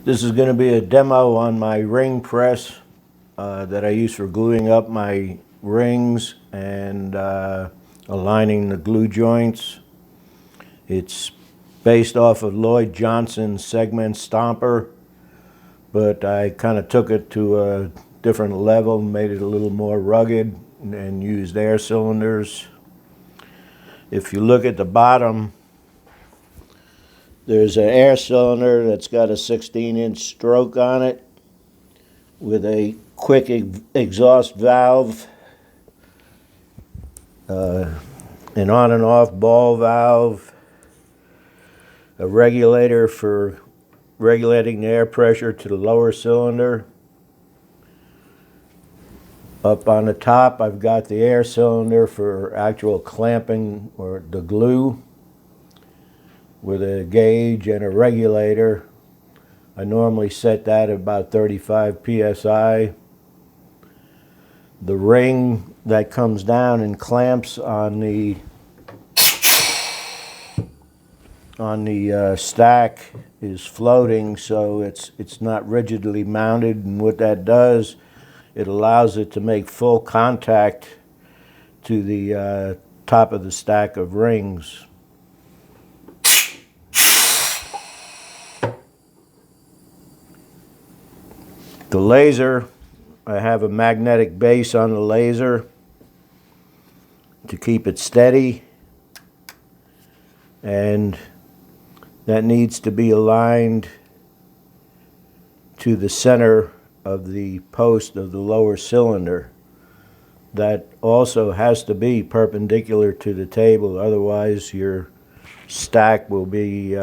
This is going to be a demo on my ring press that I use for gluing up my rings and aligning the glue joints. It's based off of Lloyd Johnson's segment stomper, but I kind of took it to a different level, made it a little more rugged, and used air cylinders. If you look at the bottom, there's an air cylinder that's got a 16-inch stroke on it with a quick exhaust valve, an on and off ball valve, a regulator for regulating the air pressure to the lower cylinder. Up on the top, I've got the air cylinder for actual clamping or the glue, with a gauge and a regulator. I normally set that at about 35 psi. The ring that comes down and clamps on the stack is floating, so it's not rigidly mounted, and what that does, it allows it to make full contact to the top of the stack of rings. The laser, I have a magnetic base on the laser to keep it steady, and that needs to be aligned to the center of the post of the lower cylinder. That also has to be perpendicular to the table, otherwise your stack will be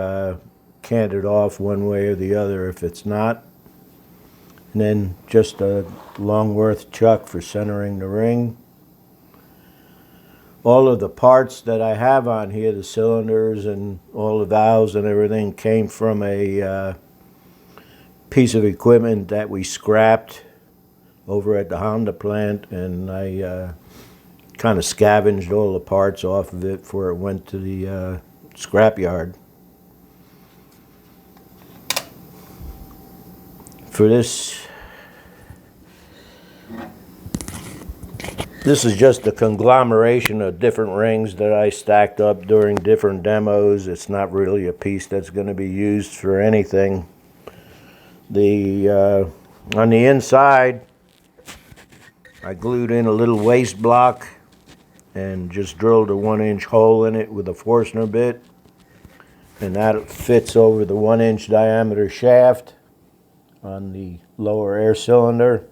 canted off one way or the other if it's not. And then just a Longworth chuck for centering the ring. All of the parts that I have on here, the cylinders and all the valves and everything, came from a piece of equipment that we scrapped over at the Honda plant, and I kind of scavenged all the parts off of it before it went to the scrap yard. For this is just a conglomeration of different rings that I stacked up during different demos. It's not really a piece that's going to be used for anything. On the inside, I glued in a little waste block and just drilled a 1-inch hole in it with a Forstner bit, and that fits over the 1-inch diameter shaft on the lower air cylinder.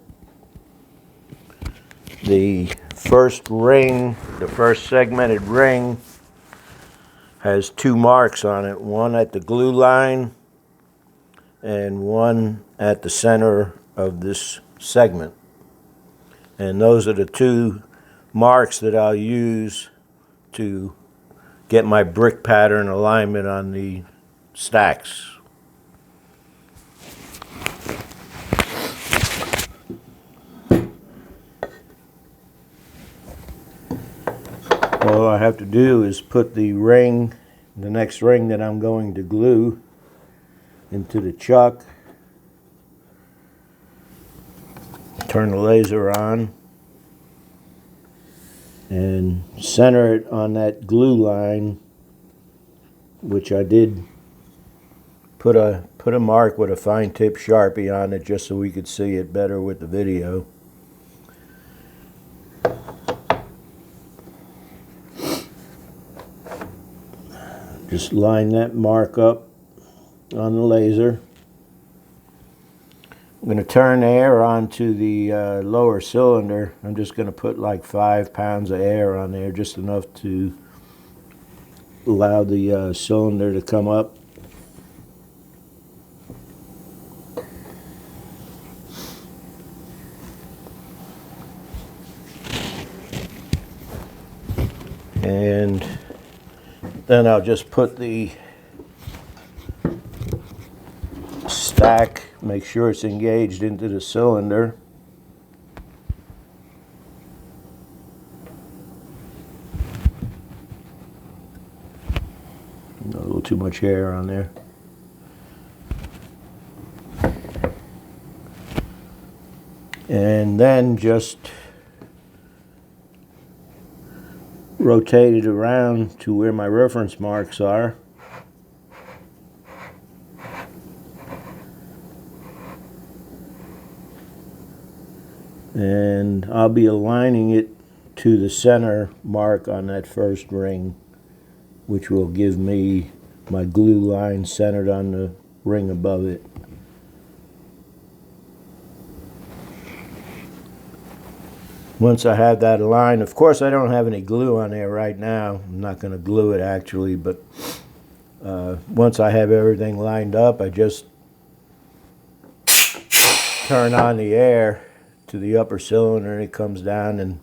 The first ring, the first segmented ring, has 2 marks on it, one at the glue line and one at the center of this segment. And those are the 2 marks that I'll use to get my brick pattern alignment on the stacks. All I have to do is put the ring, the next ring that I'm going to glue, into the chuck, turn the laser on, and center it on that glue line, which I did put a mark with a fine tip Sharpie on it just so we could see it better with the video. Just line that mark up on the laser. I'm going to turn air onto the lower cylinder. I'm just going to put like 5 pounds of air on there, just enough to allow the cylinder to come up. And then I'll just put the stack, make sure it's engaged into the cylinder. A little too much air on there. And then just rotate it around to where my reference marks are. And I'll be aligning it to the center mark on that first ring, which will give me my glue line centered on the ring above it. Once I have that aligned, of course I don't have any glue on there right now. I'm not going to glue it actually, but once I have everything lined up, I just turn on the air to the upper cylinder and it comes down and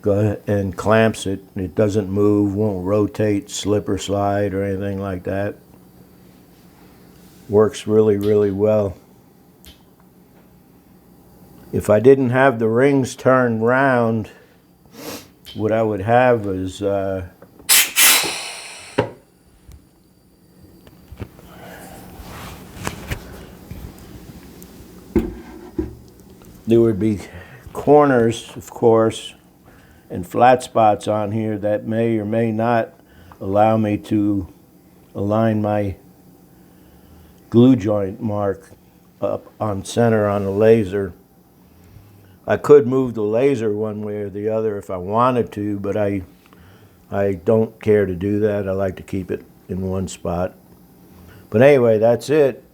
go ahead and clamps it. It doesn't move, won't rotate, slip or slide or anything like that. Works really, really well. If I didn't have the rings turned round, what I would have is there would be corners, of course, and flat spots on here that may or may not allow me to align my glue joint mark up on center on the laser. I could move the laser one way or the other if I wanted to, but I don't care to do that. I like to keep it in one spot. But anyway, that's it.